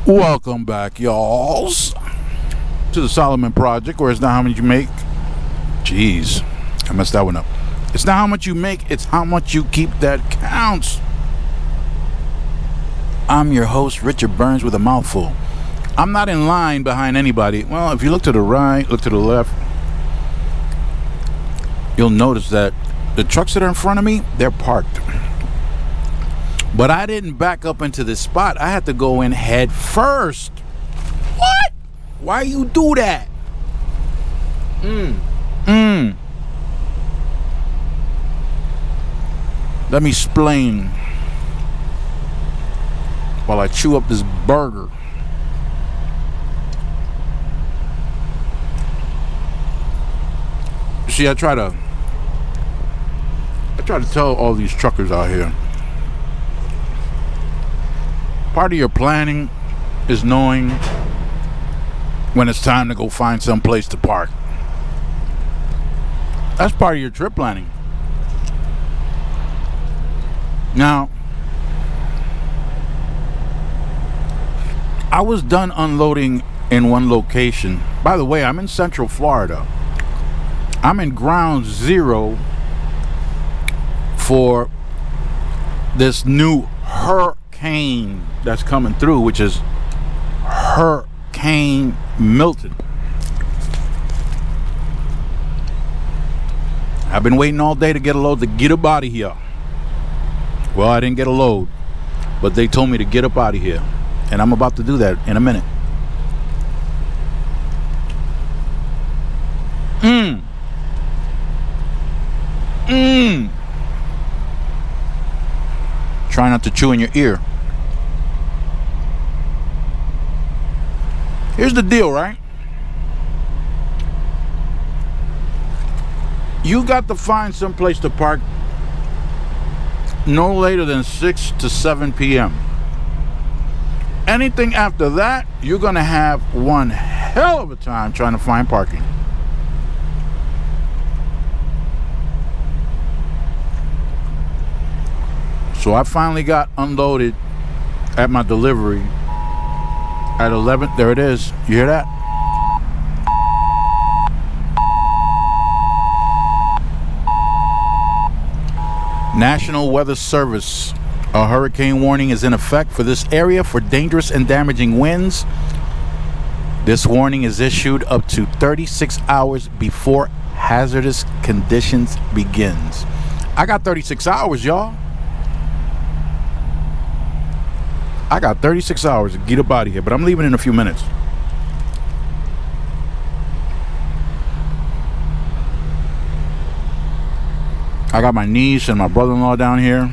Welcome back, y'alls, to the Solomon Project, where it's not how much you make. Jeez, I messed that one up. It's not how much you make, it's how much you keep that counts. I'm your host, Richard Burns, with a mouthful. I'm not in line behind anybody. Well, if you look to the right, look to the left, you'll notice that the trucks that are in front of me, they're parked. But I didn't back up into this spot. I had to go in head first. What? Why you do that? Let me explain while I chew up this burger. See, I try to tell all these truckers out here, part of your planning is knowing when it's time to go find some place to park. That's part of your trip planning. Now, I was done unloading in one location. By the way, I'm in Central Florida. I'm in ground zero for this new hurricane that's coming through, which is Hurricane Milton. I've been waiting all day to get a load to get up out of here. Well, I didn't get a load, but they told me to get up out of here, and I'm about to do that in a minute. Try not to chew in your ear. Here's the deal, right? You got to find some place to park no later than 6 to 7 p.m. Anything after that, you're going to have one hell of a time trying to find parking. So I finally got unloaded at my delivery at 11. There it is. You hear that? National Weather Service. A hurricane warning is in effect for this area for dangerous and damaging winds. This warning is issued up to 36 hours before hazardous conditions begins. I got 36 hours, y'all. I got 36 hours to get up out of here, but I'm leaving in a few minutes. I got my niece and my brother-in-law down here.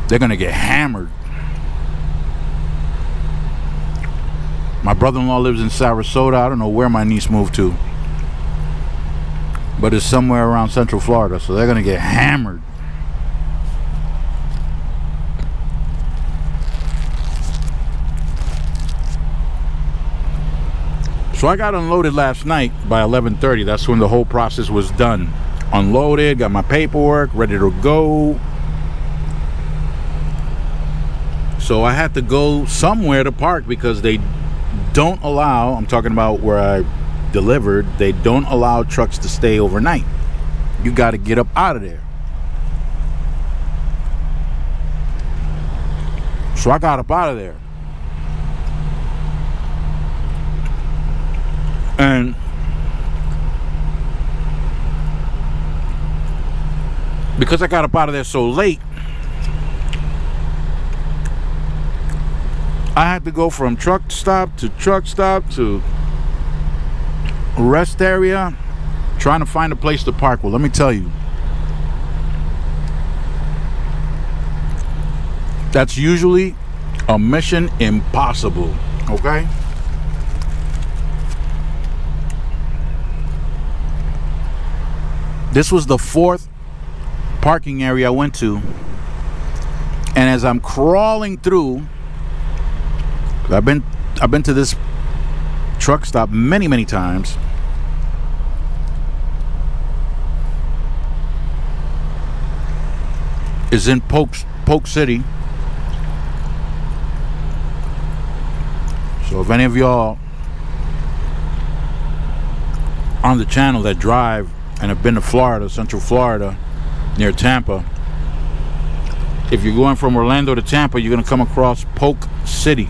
They're gonna get hammered. My brother-in-law lives in Sarasota. I don't know where my niece moved to, but it's somewhere around Central Florida, so they're gonna get hammered. So I got unloaded last night by 11:30. That's when the whole process was done. Unloaded, got my paperwork, ready to go. So I had to go somewhere to park because they don't allow, I'm talking about where I delivered, they don't allow trucks to stay overnight. You got to get up out of there. So I got up out of there. And because I got up out of there so late, I had to go from truck stop to rest area, trying to find a place to park. Well, let me tell you, that's usually a mission impossible, okay? This was the fourth parking area I went to, and as I'm crawling through, I've been to this truck stop many times. It's in Polk City. So if any of y'all on the channel that drive and have been to Florida, Central Florida, near Tampa, if you're going from Orlando to Tampa, you're going to come across Polk City.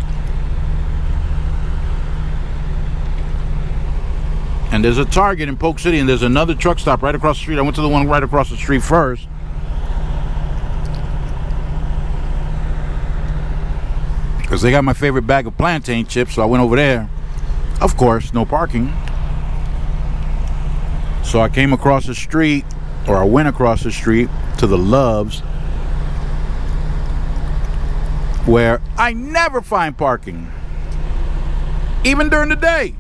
And there's a Target in Polk City, and there's another truck stop right across the street. I went to the one right across the street first. Because they got my favorite bag of plantain chips, so I went over there. Of course, no parking. So I came across the street, or I went across the street to the Loves, where I never find parking, even during the day.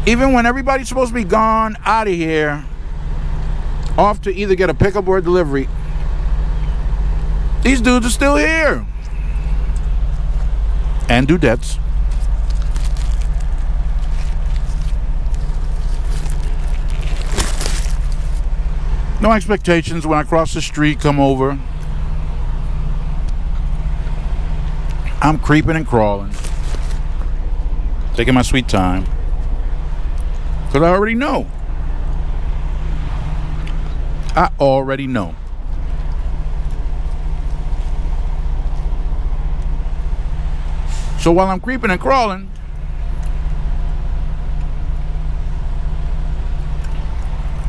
Even when everybody's supposed to be gone out of here, off to either get a pickup or a delivery, these dudes are still here. And dudettes. No expectations. When I cross the street, come over, I'm creeping and crawling, taking my sweet time, because I already know. I already know. So while I'm creeping and crawling,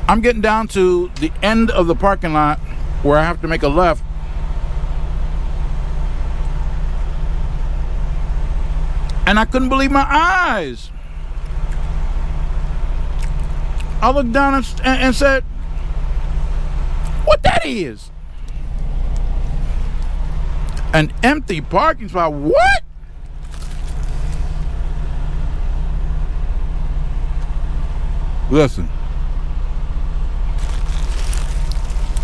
I'm getting down to the end of the parking lot where I have to make a left. And I couldn't believe my eyes. I looked down and said, what that is? An empty parking spot. What? Listen,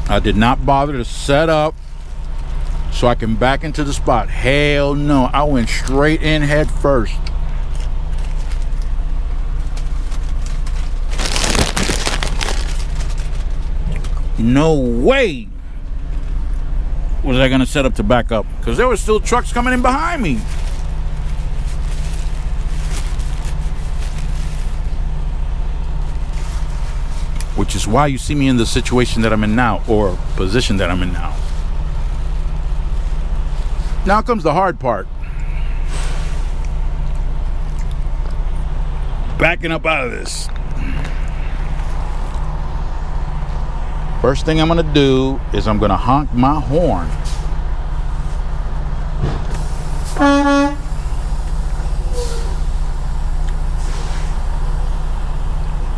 I did not bother to set up so I can back into the spot. Hell no. I went straight in head first. No way was I gonna set up to back up, because there were still trucks coming in behind me. Which is why you see me in the situation that I'm in now, or position that I'm in now. Now comes the hard part. Backing up out of this. First thing I'm gonna do is I'm gonna honk my horn.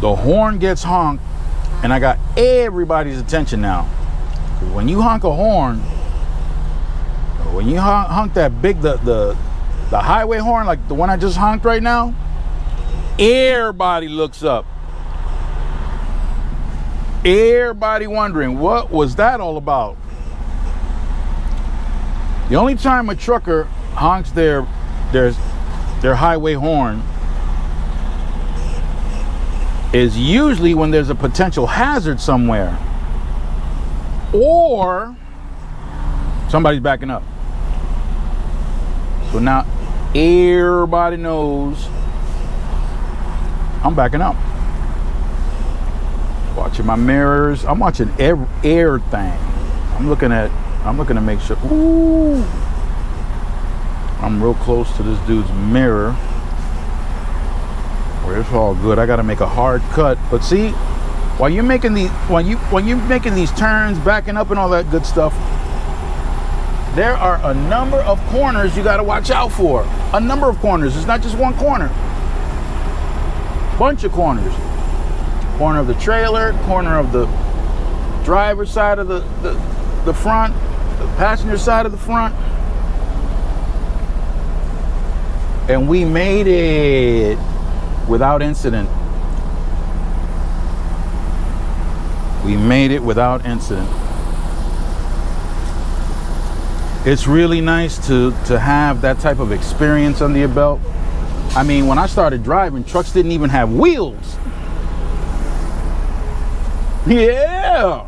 The horn gets honked, and I got everybody's attention now. When you honk a horn, when you honk that big, the highway horn, like the one I just honked right now, everybody looks up. Everybody wondering, what was that all about? The only time a trucker honks their highway horn is usually when there's a potential hazard somewhere, or somebody's backing up. So now everybody knows I'm backing up. Watching my mirrors. I'm watching everything. I'm looking to make sure. Ooh, I'm real close to this dude's mirror, where it's all good. I got to make a hard cut. But see, while you're making these turns, backing up and all that good stuff, there are a number of corners you got to watch out for. A number of corners. It's not just one corner. Bunch of corners. Corner of the trailer, corner of the driver's side of the front, the passenger side of the front. And we made it without incident. We made it without incident. It's really nice to have that type of experience under your belt. I mean, when I started driving, trucks didn't even have wheels. Yeah.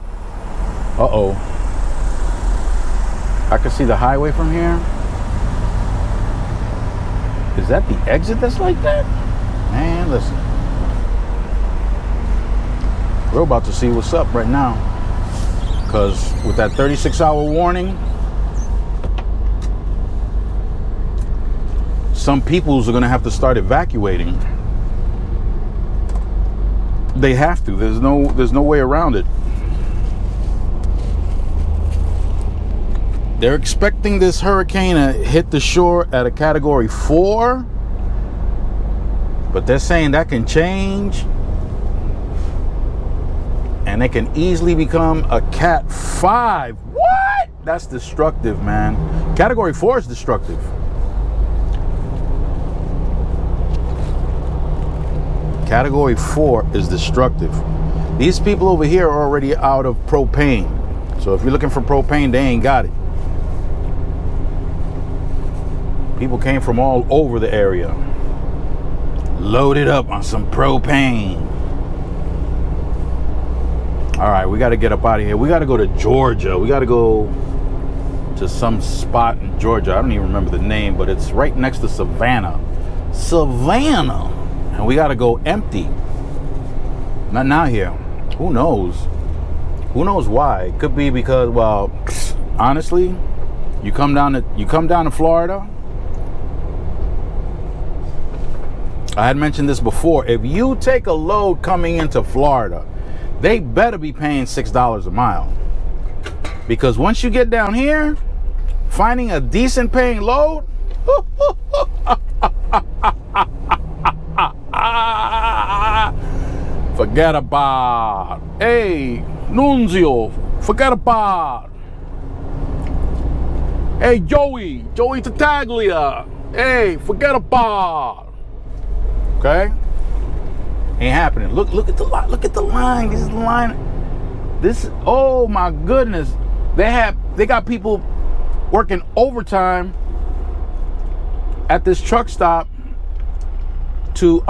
Uh-oh. I can see the highway from here. Is that the exit that's like that? Man, listen. We're about to see what's up right now. Because with that 36-hour warning, some peoples are going to have to start evacuating. They have to. There's no way around it. They're expecting this hurricane to hit the shore at a category 4, but they're saying that can change, and it can easily become a Cat 5. What? That's destructive, man. Category 4 is destructive. Category 4 is destructive. These people over here are already out of propane. So if you're looking for propane, they ain't got it. People came from all over the area, loaded up on some propane. All right, we got to get up out of here. We got to go to Georgia. We got to go to some spot in Georgia. I don't even remember the name, but it's right next to Savannah. Savannah. And we got to go empty. Not now here. Who knows? Who knows why? It could be because, well, honestly, you come down to Florida. I had mentioned this before. If you take a load coming into Florida, they better be paying $6 a mile. Because once you get down here, finding a decent paying load, forget about. Hey, Nunzio, forget about. Hey, Joey Tartaglia. Hey, forget about. Okay, ain't happening. Look at the line. Look at the line. This is the line. Oh my goodness. They got people working overtime at this truck stop to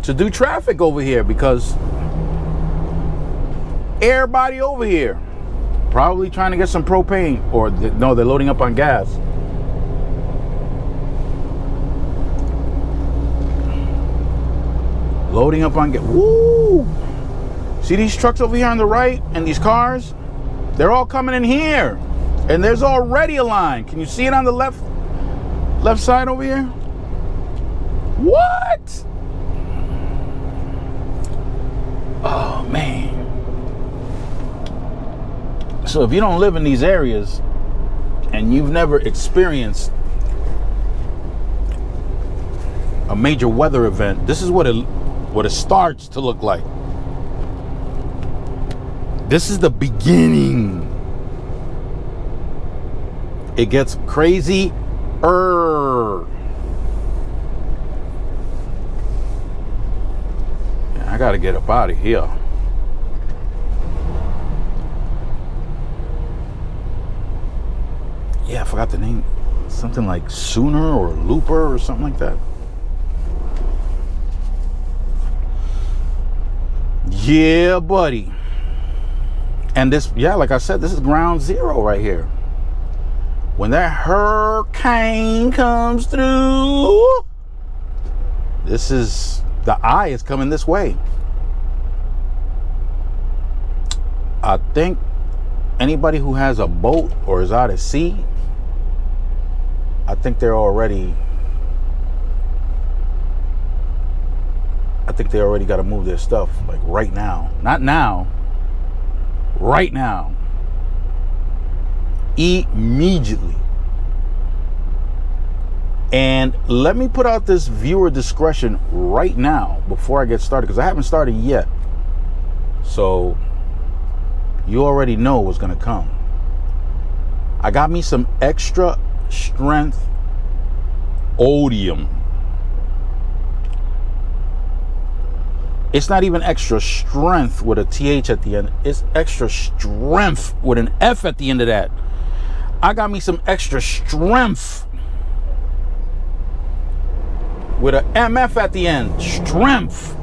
do traffic over here, because everybody over here probably trying to get some propane, or no, they're loading up on gas. Loading up on gas. Woo! See these trucks over here on the right and these cars? They're all coming in here. And there's already a line. Can you see it on the left side over here? What? Oh, man. So if you don't live in these areas and you've never experienced a major weather event, this is what it starts to look like. This is the beginning. It gets crazy. Yeah, I gotta get up out of here. Yeah, I forgot the name. Something like Sooner or Looper or something like that. Yeah, buddy. And this, yeah, like I said, this is ground zero right here. When that hurricane comes through, this is, the eye is coming this way. I think anybody who has a boat or is out at sea, I think they already got to move their stuff, like right now. Not now. Right now. Immediately. And let me put out this viewer discretion right now before I get started, because I haven't started yet. So you already know what's going to come. I got me some extra strength Odium. It's not even extra strength with a TH at the end. It's extra strength with an F at the end of that. I got me some extra strength with a MF at the end. Strength.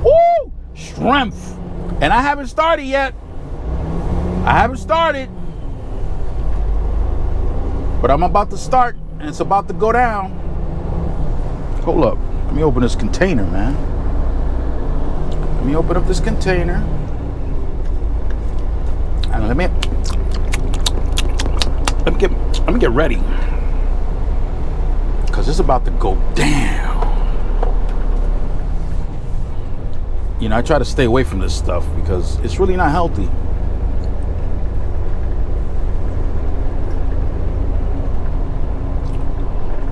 Woo! Strength. And I haven't started yet. I haven't started, but I'm about to start, and it's about to go down. Hold up. Let me open this container, man. Let me open up this container. And let me get ready. Because it's about to go down. You know, I try to stay away from this stuff because it's really not healthy.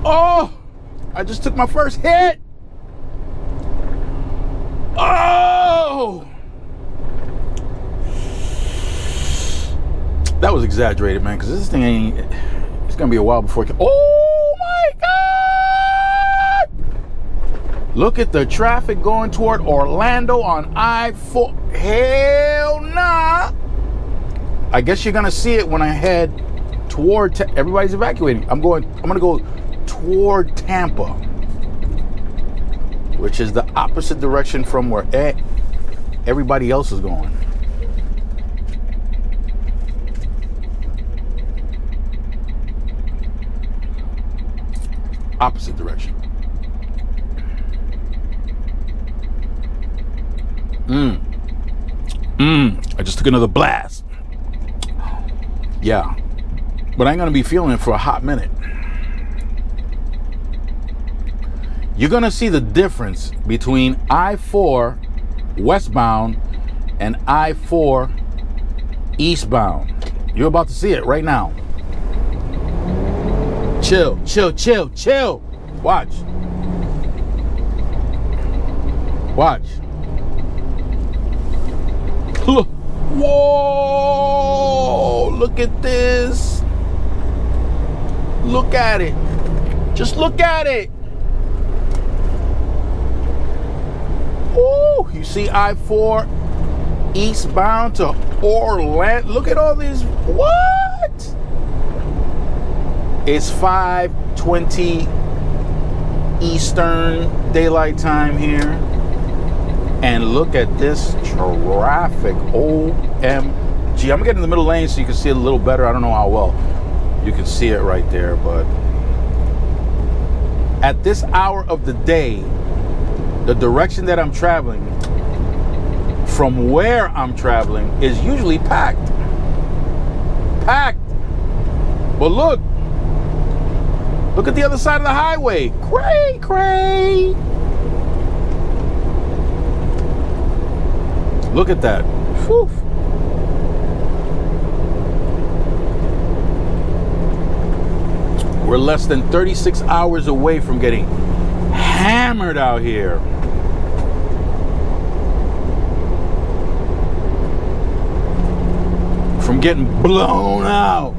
Oh, I just took my first hit. Oh, that was exaggerated, man, because this thing ain't, it's gonna be a while before it can, oh my God! Look at the traffic going toward Orlando on I-4. Hell nah. I guess you're gonna see it when I head toward, everybody's evacuating. I'm gonna go toward Tampa, which is the opposite direction from where everybody else is going. Opposite direction. I just took another blast. Yeah, but I ain't gonna be feeling it for a hot minute. You're gonna see the difference between I-4 westbound and I-4 eastbound. You're about to see it right now. Chill, chill, chill, chill. Watch. Watch. Look. Whoa! Look at this. Look at it. Just look at it. Ooh, you see I-4 eastbound to Orlando. Look at all these. What? It's 5:20 Eastern Daylight Time here. And look at this traffic. OMG. I'm gonna get in the middle lane so you can see it a little better. I don't know how well you can see it right there, but at this hour of the day, the direction that I'm traveling from where I'm traveling is usually packed. Packed. But look at the other side of the highway. Cray, cray. Look at that. Whew. We're less than 36 hours away from getting hammered out here. From getting blown out.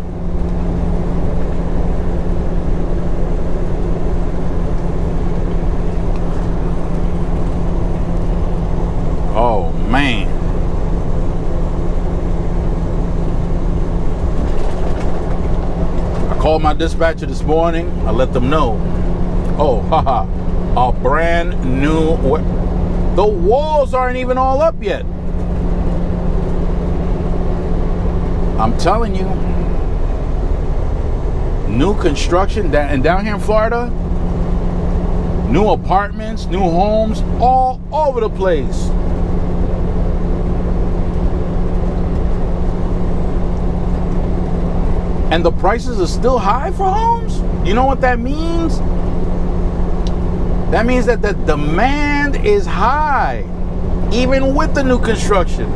Oh man. I called my dispatcher this morning. I let them know. Oh, haha. A brand new, the walls aren't even all up yet. I'm telling you, new construction, and down here in Florida, new apartments, new homes, all over the place. And the prices are still high for homes? You know what that means? That means that the demand is high, even with the new construction.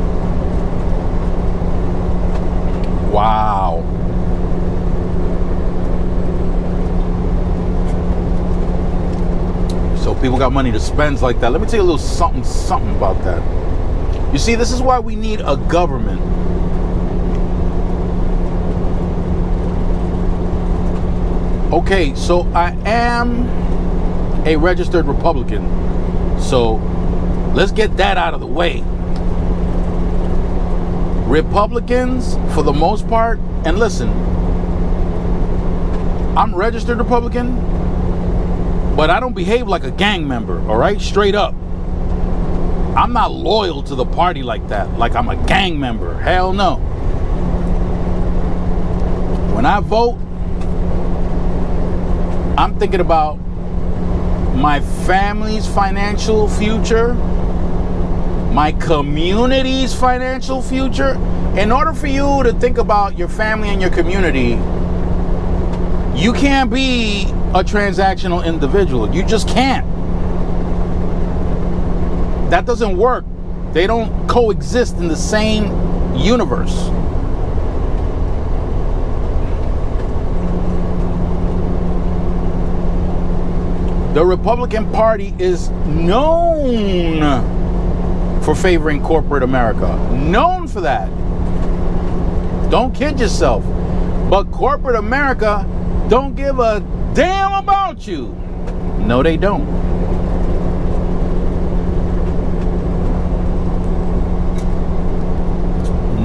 Wow. So people got money to spend like that. Let me tell you a little something about that. You see, this is why we need a government. Okay, so I am a registered Republican. So let's get that out of the way. Republicans, for the most part, and listen, I'm registered Republican, but I don't behave like a gang member, all right? Straight up. I'm not loyal to the party like that, like I'm a gang member. Hell no. When I vote, I'm thinking about my family's financial future, my community's financial future. In order for you to think about your family and your community, you can't be a transactional individual. You just can't. That doesn't work. They don't coexist in the same universe. The Republican Party is known for favoring corporate America. Known for that. Don't kid yourself. But corporate America don't give a damn about you. No, they don't.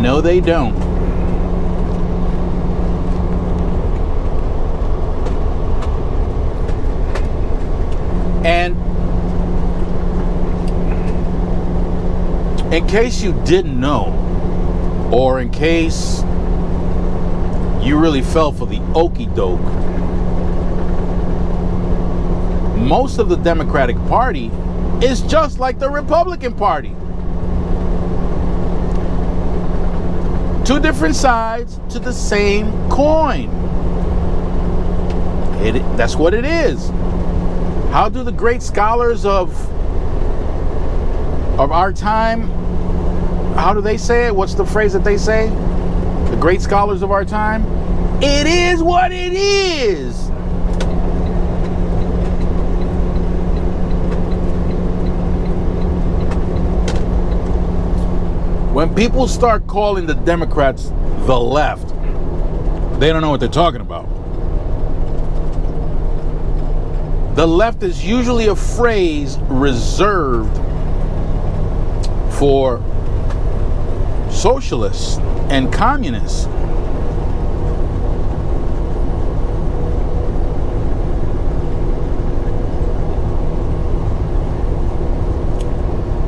No, they don't. And in case you didn't know, or in case you really fell for the okie doke, most of the Democratic Party is just like the Republican Party. Two different sides to the same coin. That's what it is. How do the great scholars of our time, how do they say it? What's the phrase that they say? The great scholars of our time? It is what it is. When people start calling the Democrats the left, they don't know what they're talking about. The left is usually a phrase reserved for socialists and communists.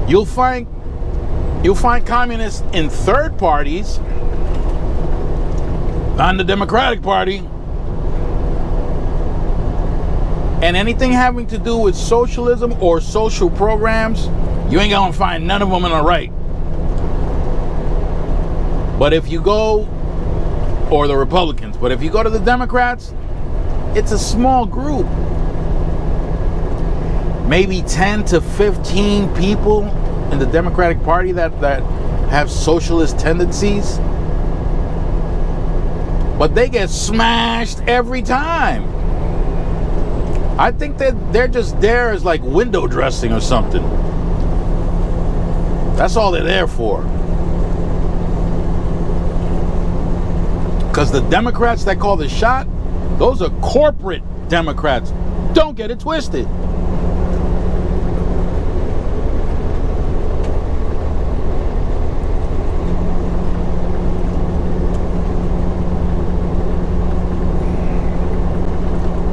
You'll find communists in third parties, not in the Democratic Party. And anything having to do with socialism or social programs, you ain't gonna find none of them on the right. But if you go, or the Republicans, but if you go to the Democrats, it's a small group. Maybe 10 to 15 people in the Democratic Party that have socialist tendencies. But they get smashed every time. I think that they're just there as like window dressing or something. That's all they're there for. Because the Democrats that call the shot, those are corporate Democrats. Don't get it twisted.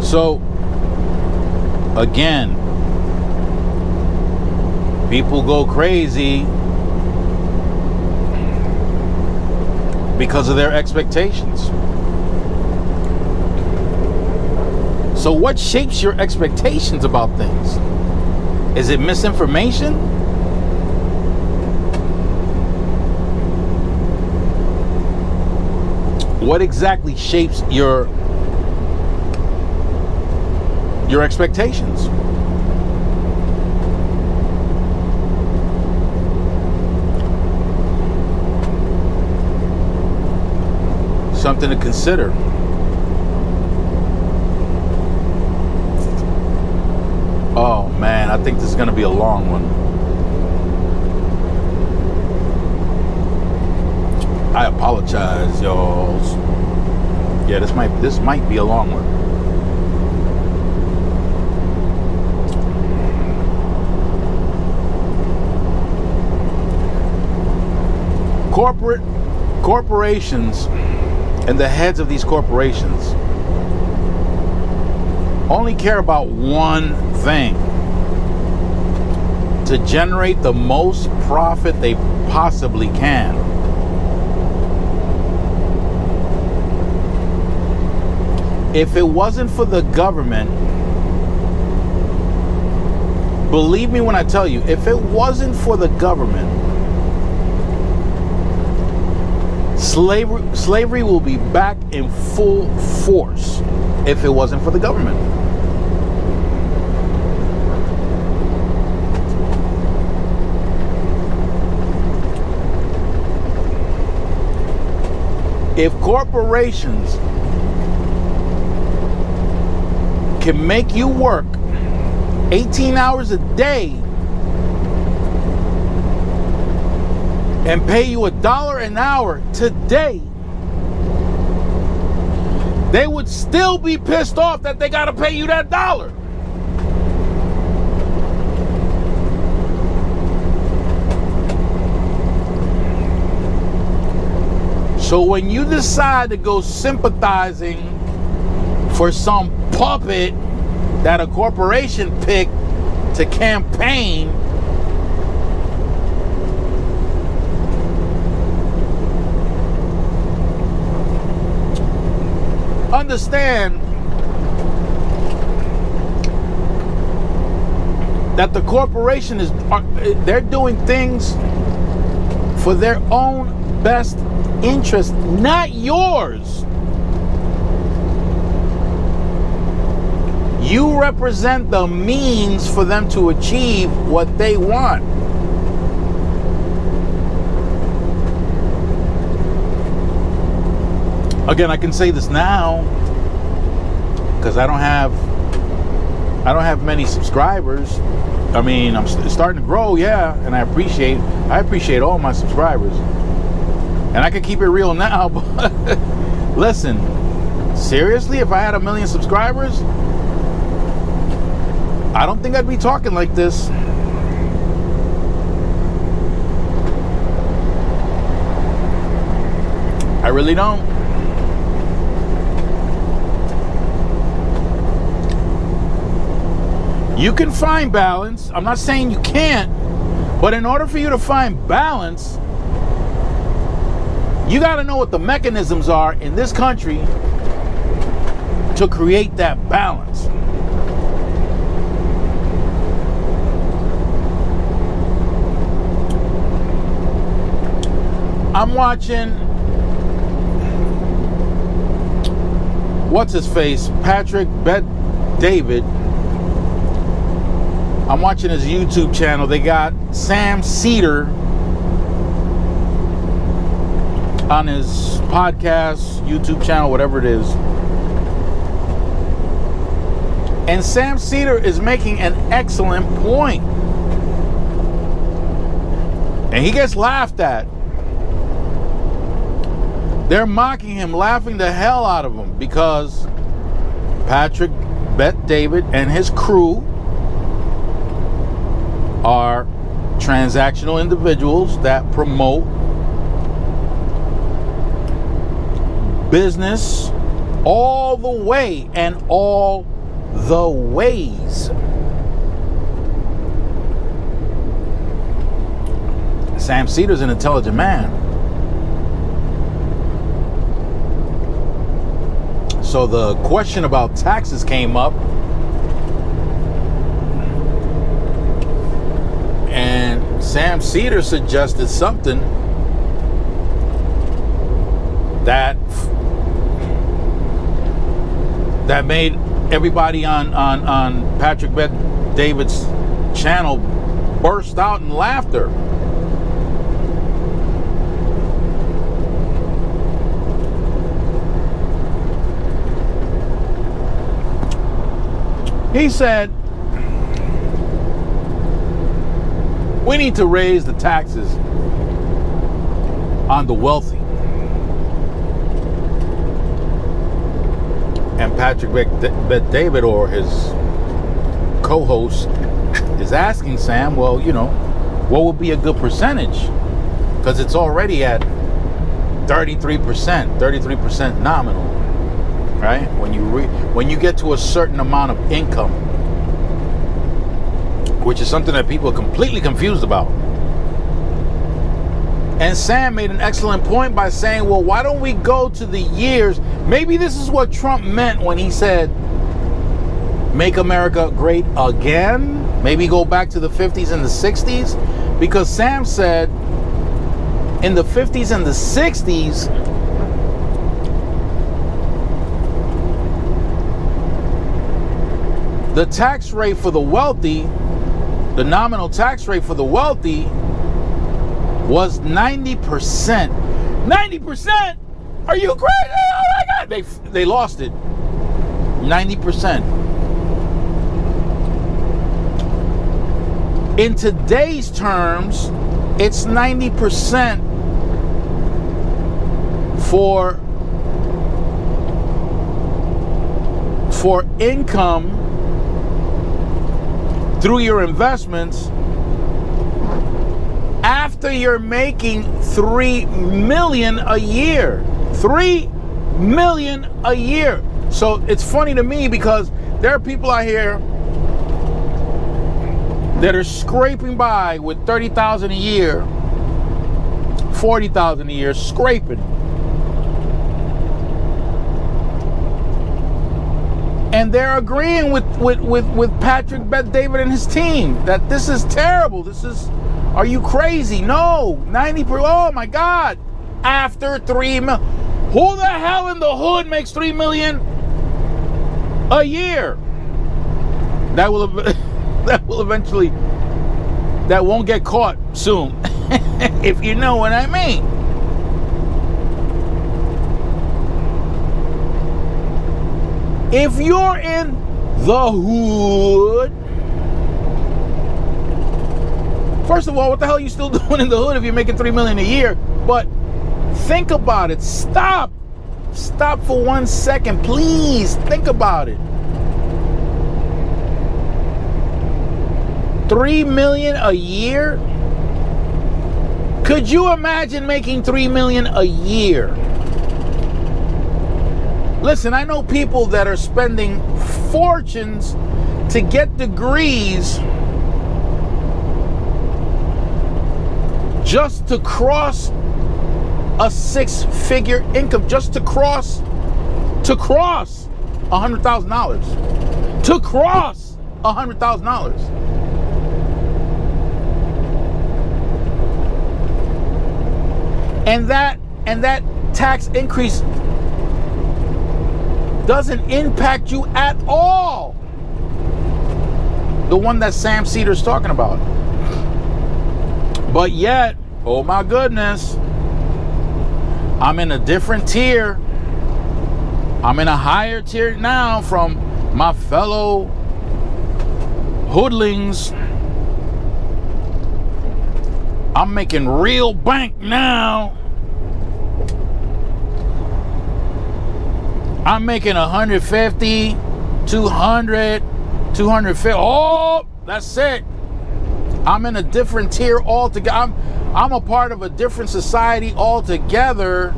So, again, people go crazy because of their expectations. So what shapes your expectations about things? Is it misinformation? What exactly shapes your expectations? Something to consider. Oh man, I think this is going to be a long one. I apologize, y'all. Yeah, this might be a long one. Corporations and the heads of these corporations only care about one thing: to generate the most profit they possibly can. If it wasn't for the government, believe me when I tell you, if it wasn't for the government, slavery will be back in full force if it wasn't for the government. If corporations can make you work 18 hours a day and pay you $1 an hour today, they would still be pissed off that they got to pay you that dollar. So when you decide to go sympathizing for some puppet that a corporation picked to campaign, understand that the corporation they're doing things for their own best interest, not yours. You represent the means for them to achieve what they want. Again, I can say this now because I don't have many subscribers. I mean, I'm starting to grow, yeah, and I appreciate all my subscribers. And I can keep it real now, but listen, seriously, if I had 1 million subscribers, I don't think I'd be talking like this. I really don't. You can find balance. I'm not saying you can't, but in order for you to find balance, you got to know what the mechanisms are in this country to create that balance. I'm watching, what's his face, Patrick Bet-David. I'm watching his YouTube channel. They got Sam Seder on his podcast, YouTube channel, whatever it is. And Sam Seder is making an excellent point. And he gets laughed at. They're mocking him, laughing the hell out of him because Patrick Bet-David and his crew are transactional individuals that promote business all the way and all the ways. Sam Seder's an intelligent man. So the question about taxes came up, and Sam Seder suggested something that made everybody on Patrick Bet-David's channel burst out in laughter. He said, we need to raise the taxes on the wealthy. And Patrick Bet-David, or his co-host, is asking Sam, well, you know, what would be a good percentage? Because it's already at 33% nominal, right? When you get to a certain amount of income, which is something that people are completely confused about. And Sam made an excellent point by saying, well, why don't we go to the years Maybe this is what Trump meant when he said, make America great again. Maybe go back to the 50s and the 60s. Because Sam said in the 50s and the 60s, the tax rate for the wealthy, the nominal tax rate for the wealthy was 90%. 90%? Are you crazy? Oh my God. They lost it. 90%. In today's terms, it's 90% for income through your investments after you're making $3 million a year. $3 million a year. So it's funny to me because there are people out here that are scraping by with $30,000 a year, $40,000 a year, scraping. And they're agreeing with Patrick Bet-David and his team that this is terrible. This is, are you crazy? No, 90%, oh my God. After 3 million. Who the hell in the hood makes $3 million a year? That will eventually, that won't get caught soon, if you know what I mean. If you're in the hood, first of all, what the hell are you still doing in the hood if you're making $3 million a year? But think about it. Stop for 1 second, please. Think about it. $3 million a year? Could you imagine making $3 million a year? Listen, I know people that are spending fortunes to get degrees just to cross a 6-figure income, just to cross $100,000. To cross $100,000. And that tax increase doesn't impact you at all. The one that Sam Seder's talking about. But yet, oh my goodness, I'm in a different tier. I'm in a higher tier now from my fellow hoodlings. I'm making real bank now. I'm making 150, 200, 250. Oh, that's it. I'm in a different tier altogether. I'm a part of a different society altogether.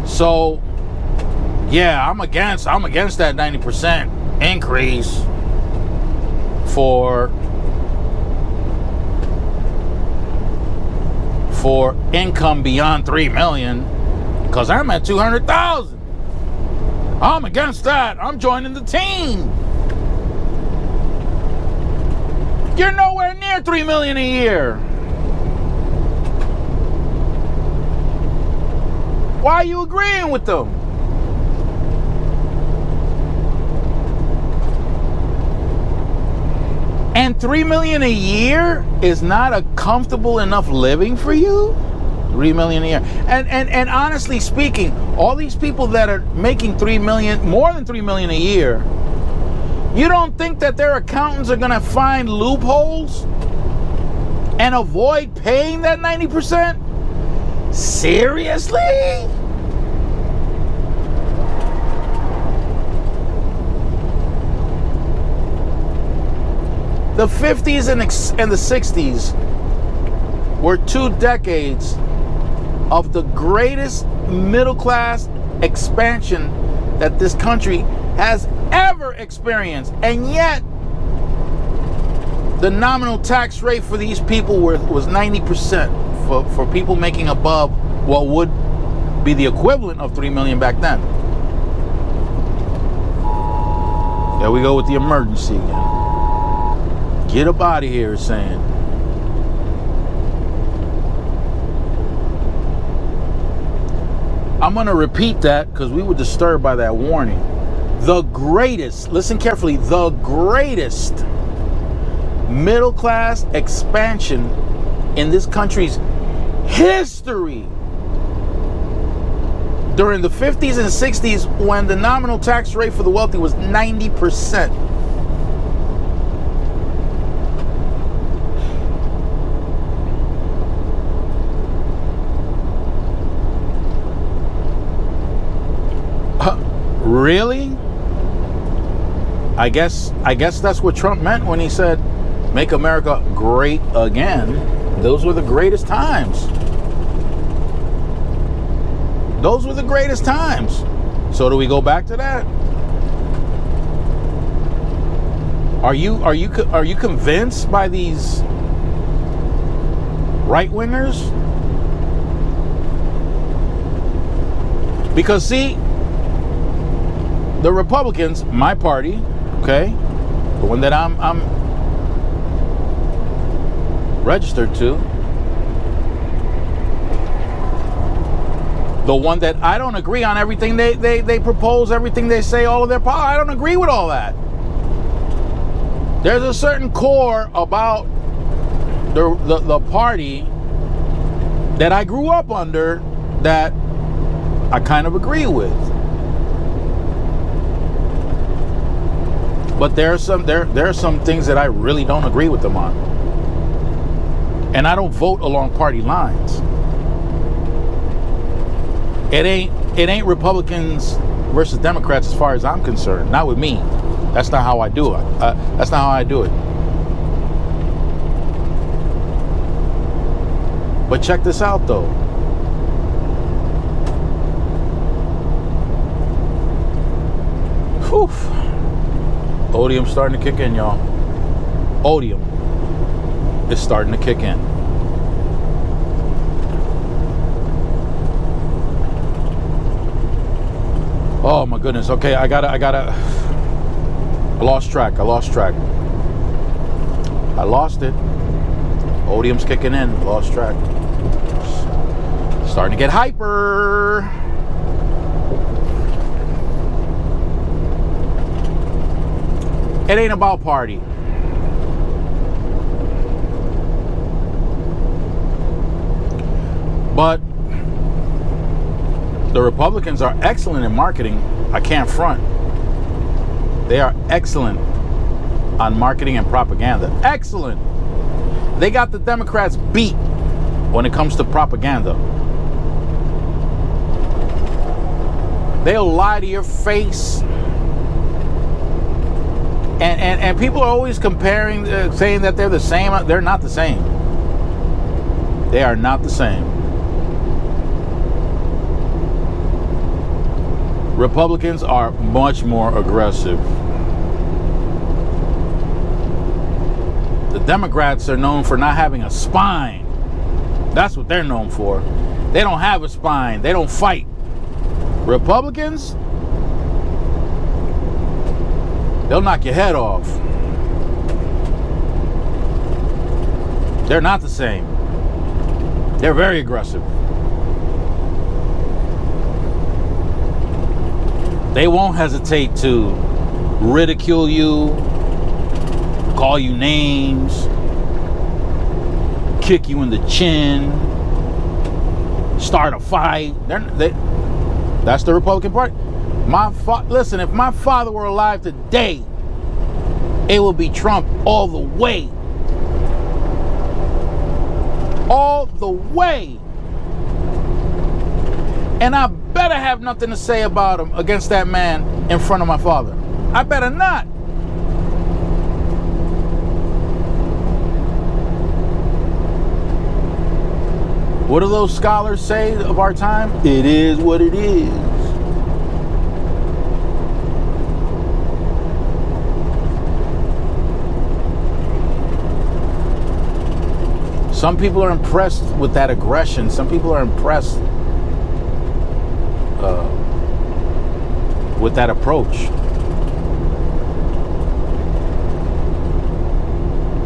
So, yeah, I'm against that 90% increase for income beyond 3 million, because I'm at 200,000. I'm against that. I'm joining the team. You're nowhere near 3 million a year. Why are you agreeing with them? And 3 million a year is not a comfortable enough living for you? 3 million a year. And honestly speaking, all these people that are making 3 million, more than 3 million a year, you don't think that their accountants are gonna find loopholes and avoid paying that 90%? Seriously? The 50s and the 60s were 2 decades of the greatest middle class expansion that this country has ever experienced. And yet, the nominal tax rate for these people was 90% for people making above what would be the equivalent of 3 million back then. There we go with the emergency again. Get up out of here, saying. I'm going to repeat that because we were disturbed by that warning. The greatest, listen carefully, the greatest middle class expansion in this country's history during the 50s and 60s, when the nominal tax rate for the wealthy was 90%. Really? I guess that's what Trump meant when he said, "Make America great again." Those were the greatest times. Those were the greatest times. So do we go back to that? Are you convinced by these right-wingers? Because see, the Republicans, my party, okay, the one that I'm registered to, the one that I don't agree on everything they propose, everything they say, all of their power. I don't agree with all that. There's a certain core about the party that I grew up under that I kind of agree with. But there are some things that I really don't agree with them on. And I don't vote along party lines. It ain't Republicans versus Democrats as far as I'm concerned. Not with me. That's not how I do it. That's not how I do it. But check this out though. Whew. Odium's starting to kick in, y'all. Odium is starting to kick in. Oh my goodness. Okay, I lost track. I lost it. Odium's kicking in. Lost track. Starting to get hyper. It ain't about party. But the Republicans are excellent in marketing. I can't front. They are excellent on marketing and propaganda. Excellent. They got the Democrats beat when it comes to propaganda. They'll lie to your face. And people are always comparing, saying that they're the same. They're not the same. They are not the same. Republicans are much more aggressive. The Democrats are known for not having a spine. That's what they're known for. They don't have a spine. They don't fight. Republicans, they'll knock your head off. They're not the same. They're very aggressive. They won't hesitate to ridicule you, call you names, kick you in the chin, start a fight. That's the Republican Party. Listen, if my father were alive today, it would be Trump all the way. All the way. And I better have nothing to say about him against that man in front of my father. I better not. What do those scholars say of our time? It is what it is. Some people are impressed with that aggression. Some people are impressed with that approach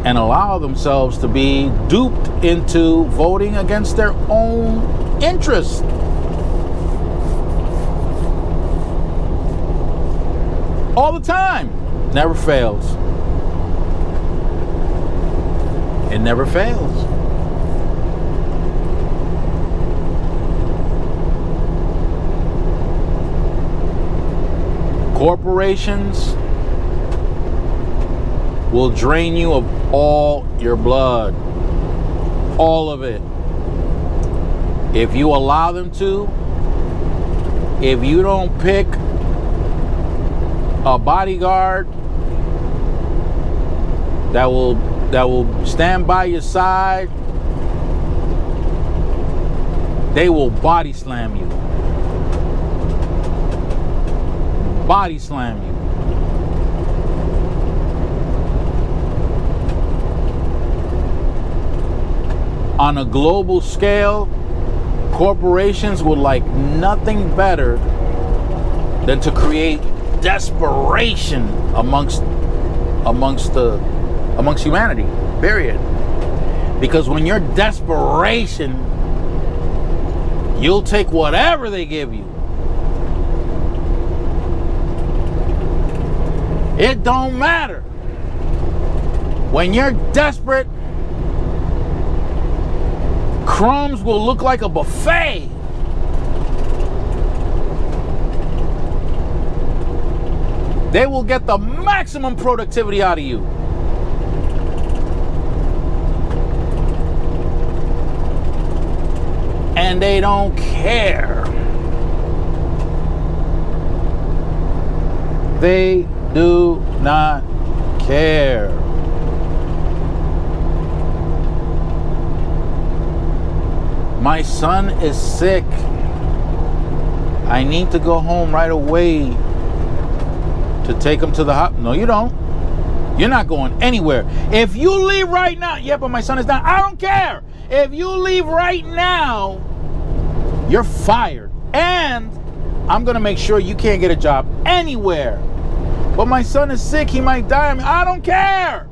and allow themselves to be duped into voting against their own interests. All the time. Never fails. It never fails. Corporations will drain you of all your blood. All of it. If you allow them to, if you don't pick a bodyguard that will stand by your side, they will body slam you. Body slam you. On a global scale, corporations would like nothing better than to create desperation amongst humanity, period. Because when you're desperation, you'll take whatever they give you. It don't matter. When you're desperate, crumbs will look like a buffet. They will get the maximum productivity out of you. And they don't care. They do not care. My son is sick. I need to go home right away to take him to the hospital. No, you don't. You're not going anywhere. If you leave right now, yeah, but my son is down. I don't care. If you leave right now, you're fired. And I'm going to make sure you can't get a job anywhere. But my son is sick. He might die. I don't care.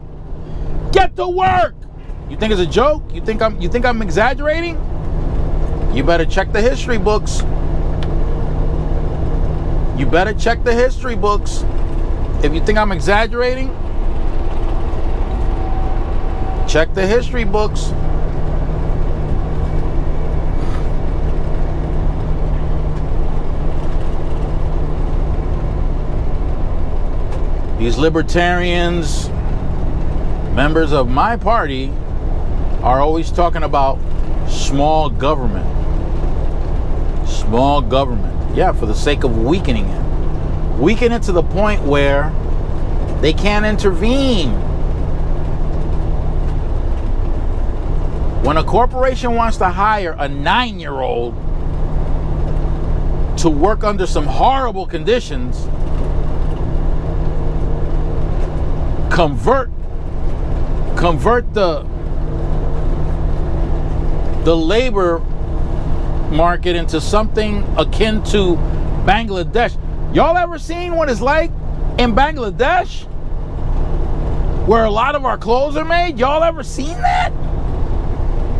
Get to work. You think it's a joke? You think I'm exaggerating? You better check the history books. You better check the history books. If you think I'm exaggerating, check the history books. These libertarians, members of my party, are always talking about small government. Small government. Yeah, for the sake of weakening it. Weaken it to the point where they can't intervene. When a corporation wants to hire a 9-year-old to work under some horrible conditions, convert the labor market into something akin to Bangladesh. Y'all ever seen what it's like in Bangladesh, where a lot of our clothes are made? Y'all ever seen that?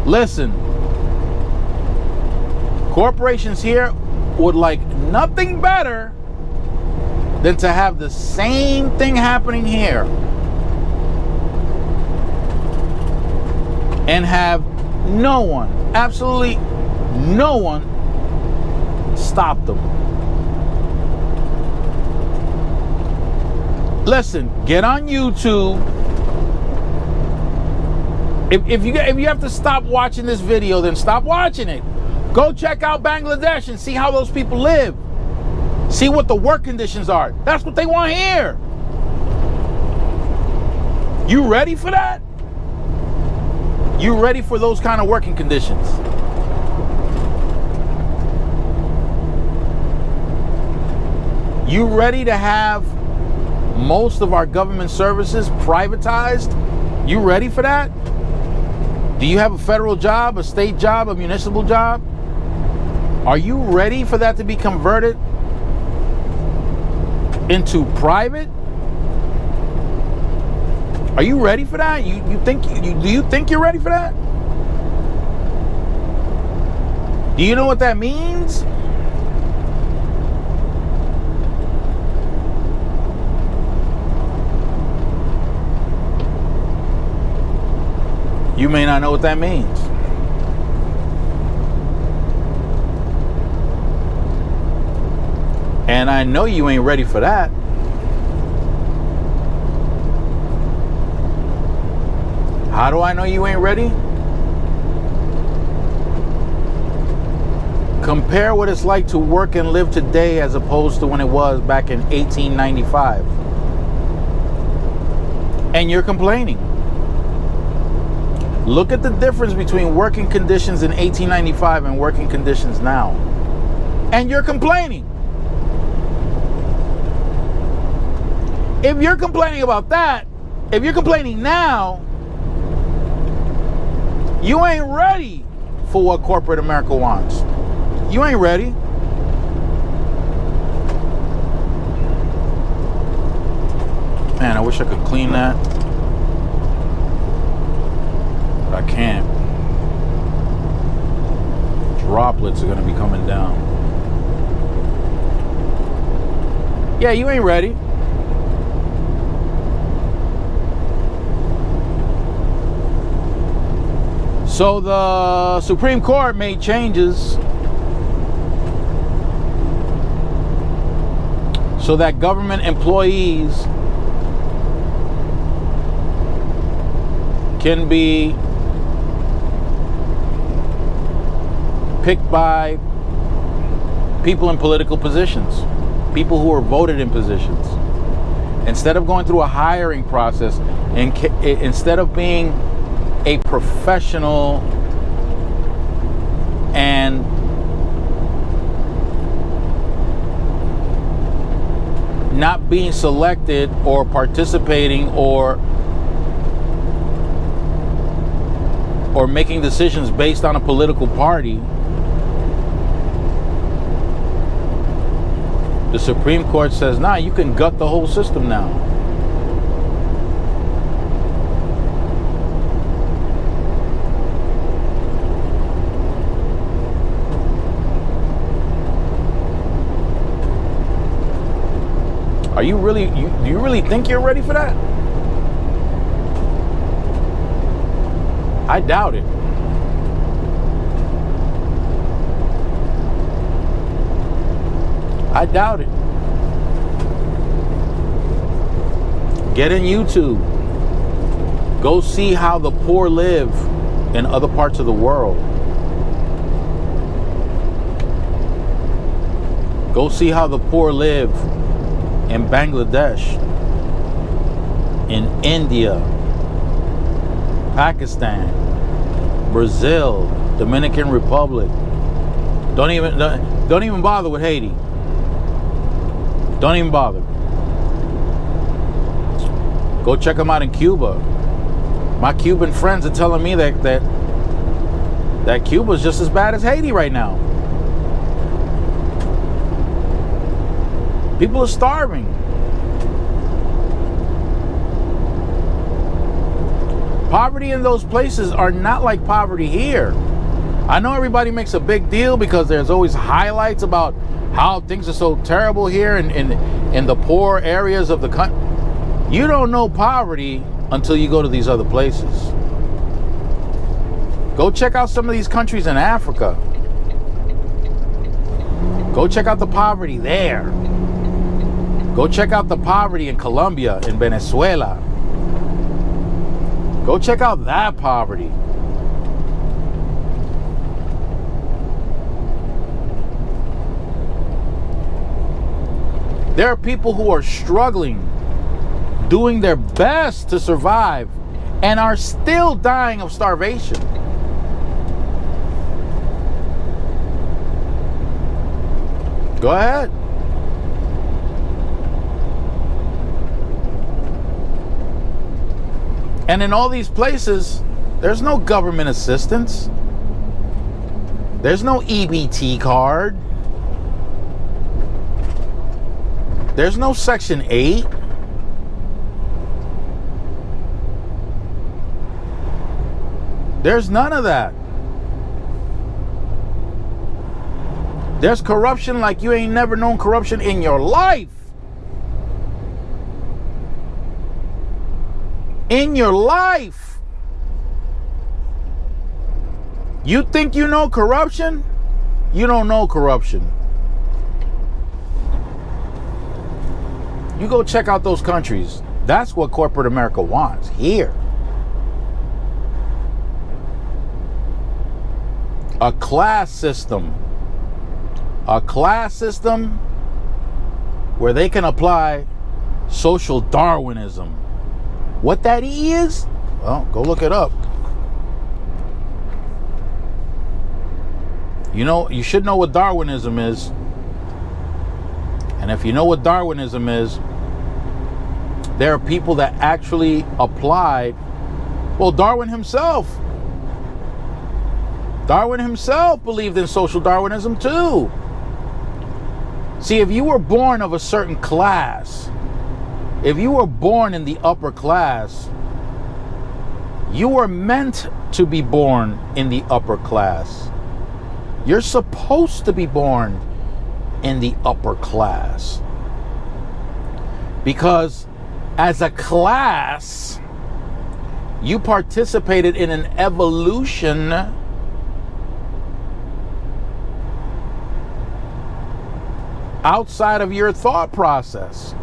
Listen, corporations here would like nothing better than to have the same thing happening here and have no one, absolutely no one, stop them. Listen, get on YouTube. If you have to stop watching this video, then stop watching it. Go check out Bangladesh and see how those people live. See what the work conditions are. That's what they want to hear. You ready for that? You ready for those kind of working conditions? You ready to have most of our government services privatized? You ready for that? Do you have a federal job, a state job, a municipal job? Are you ready for that to be converted into private? Are you ready for that? Do you think you're ready for that? Do you know what that means? You may not know what that means. And I know you ain't ready for that. How do I know you ain't ready? Compare what it's like to work and live today as opposed to when it was back in 1895. And you're complaining. Look at the difference between working conditions in 1895 and working conditions now. And you're complaining. If you're complaining about that, if you're complaining now, you ain't ready for what corporate America wants. You ain't ready. Man, I wish I could clean that. But I can't. Droplets are gonna be coming down. Yeah, you ain't ready. So the Supreme Court made changes so that government employees can be picked by people in political positions, people who are voted in positions. Instead of going through a hiring process, and instead of being a professional and not being selected or participating or making decisions based on a political party, the Supreme Court says, nah, you can gut the whole system now. Are you really, do you really think you're ready for that? I doubt it. I doubt it. Get in YouTube. Go see how the poor live in other parts of the world. Go see how the poor live in Bangladesh, in India, Pakistan, Brazil, Dominican Republic. Don't even bother with Haiti. Don't even bother. Go check them out in Cuba. My Cuban friends are telling me that Cuba's just as bad as Haiti right now. People are starving. Poverty in those places are not like poverty here. I know everybody makes a big deal because there's always highlights about how things are so terrible here in the poor areas of the country. You don't know poverty until you go to these other places. Go check out some of these countries in Africa. Go check out the poverty there. Go check out the poverty in Colombia, in Venezuela. Go check out that poverty. There are people who are struggling, doing their best to survive, and are still dying of starvation. Go ahead. And in all these places, there's no government assistance. There's no EBT card. There's no Section 8. There's none of that. There's corruption like you ain't never known corruption in your life. In your life. You think you know corruption? You don't know corruption. You go check out those countries. That's what corporate America wants here. A class system. A class system where they can apply social Darwinism. What that is? Well, go look it up. You know, you should know what Darwinism is. And if you know what Darwinism is, there are people that actually applied. Well, Darwin himself believed in social Darwinism too. See, if you were born of a certain class, if you were born in the upper class, you were meant to be born in the upper class. You're supposed to be born in the upper class. Because as a class, you participated in an evolution outside of your thought process.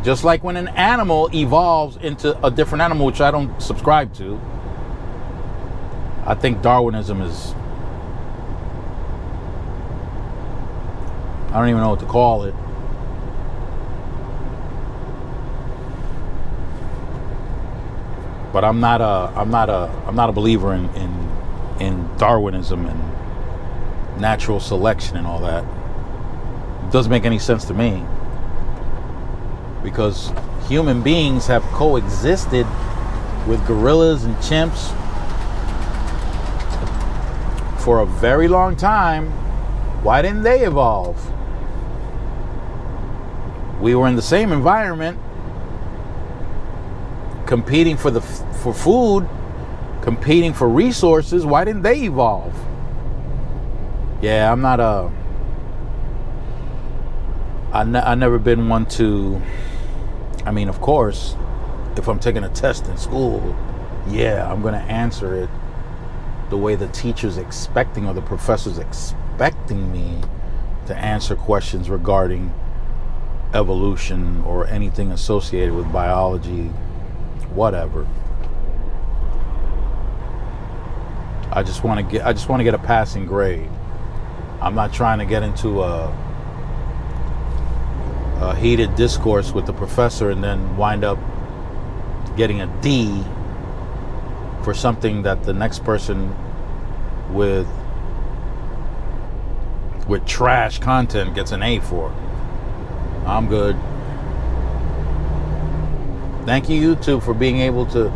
Just like when an animal evolves into a different animal, which I don't subscribe to. I think Darwinism is, I don't even know what to call it. But I'm not a believer in Darwinism and natural selection and all that. It doesn't make any sense to me, because human beings have coexisted with gorillas and chimps for a very long time. Why didn't they evolve? We were in the same environment, competing for food, competing for resources. Why didn't they evolve? Yeah, I've never been one to, I mean, of course, if I'm taking a test in school, yeah, I'm going to answer it the way the teacher's expecting or the professor's expecting me to answer questions regarding evolution or anything associated with biology, whatever. I just want to get a passing grade. I'm not trying to get into a heated discourse with the professor and then wind up getting a D for something that the next person with trash content gets an A for. I'm good. Thank you, YouTube, for being able to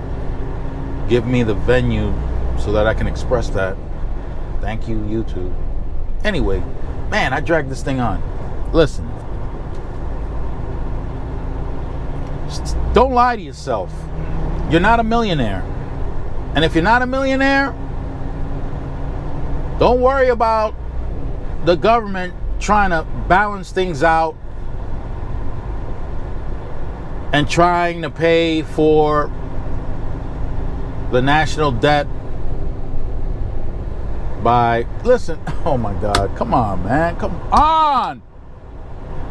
give me the venue so that I can express that. Thank you, YouTube. Anyway, man, I dragged this thing on. Listen. Don't lie to yourself. You're not a millionaire. And if you're not a millionaire, don't worry about the government trying to balance things out and trying to pay for the national debt by, listen, oh my God, come on, man, come on.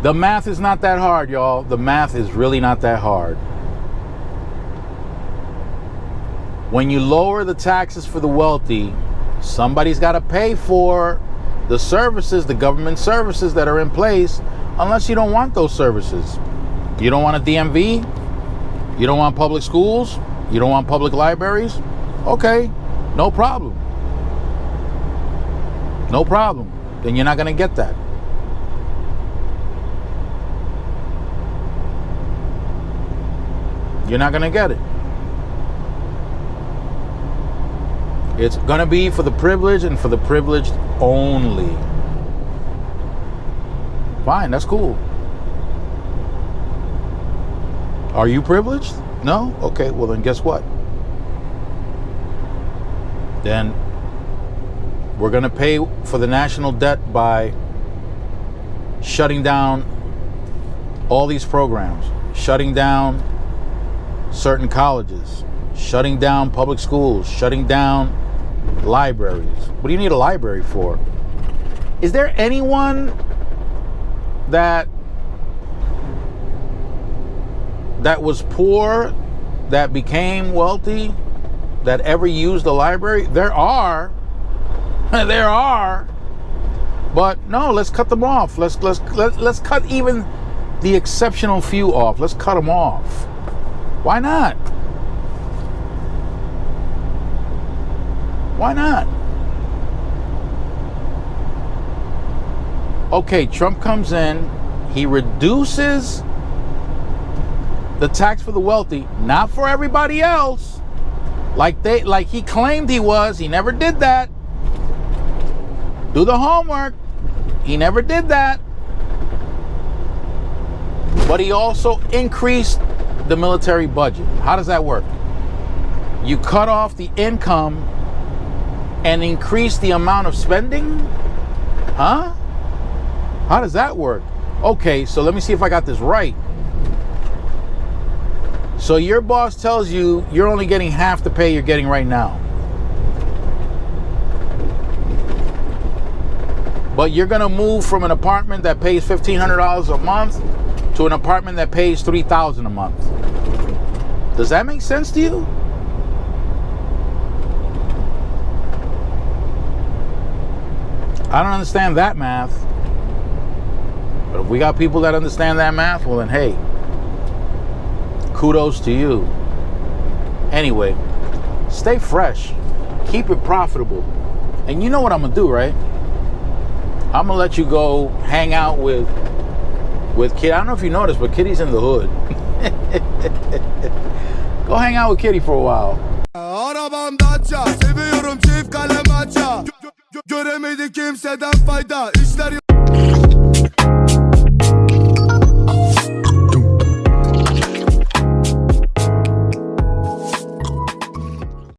The math is not that hard, y'all. The math is really not that hard. When you lower the taxes for the wealthy, somebody's got to pay for the services, the government services that are in place, unless you don't want those services. You don't want a DMV? You don't want public schools? You don't want public libraries? Okay, no problem. No problem. Then you're not going to get that. You're not going to get it. It's going to be for the privileged and for the privileged only. Fine, that's cool. Are you privileged? No? Okay, well then guess what? Then we're going to pay for the national debt by shutting down all these programs, shutting down certain colleges, shutting down public schools, shutting down libraries. What do you need a library for? Is there anyone that was poor that became wealthy that ever used a library? There are. There are. But no, let's cut them off. Let's cut even the exceptional few off. Let's cut them off. Why not? Why not? Okay, Trump comes in, he reduces the tax for the wealthy, not for everybody else, like he claimed he was. He never did that. Do the homework. He never did that. But he also increased the military budget. How does that work? You cut off the income and increase the amount of spending? Huh? How does that work? Okay, so let me see if I got this right. So your boss tells you you're only getting half the pay you're getting right now. But you're going to move from an apartment that pays $1,500 a month to an apartment that pays $3,000 a month. Does that make sense to you? I don't understand that math. But if we got people that understand that math, well then, hey, kudos to you. Anyway, stay fresh. Keep it profitable. And you know what I'm going to do, right? I'm going to let you go hang out with Kitty. I don't know if you noticed, but Kitty's in the hood. Go hang out with Kitty for a while. Arabam Dacia, seviyorum çift kalem aça. Göremedi kimseden fayda. İşler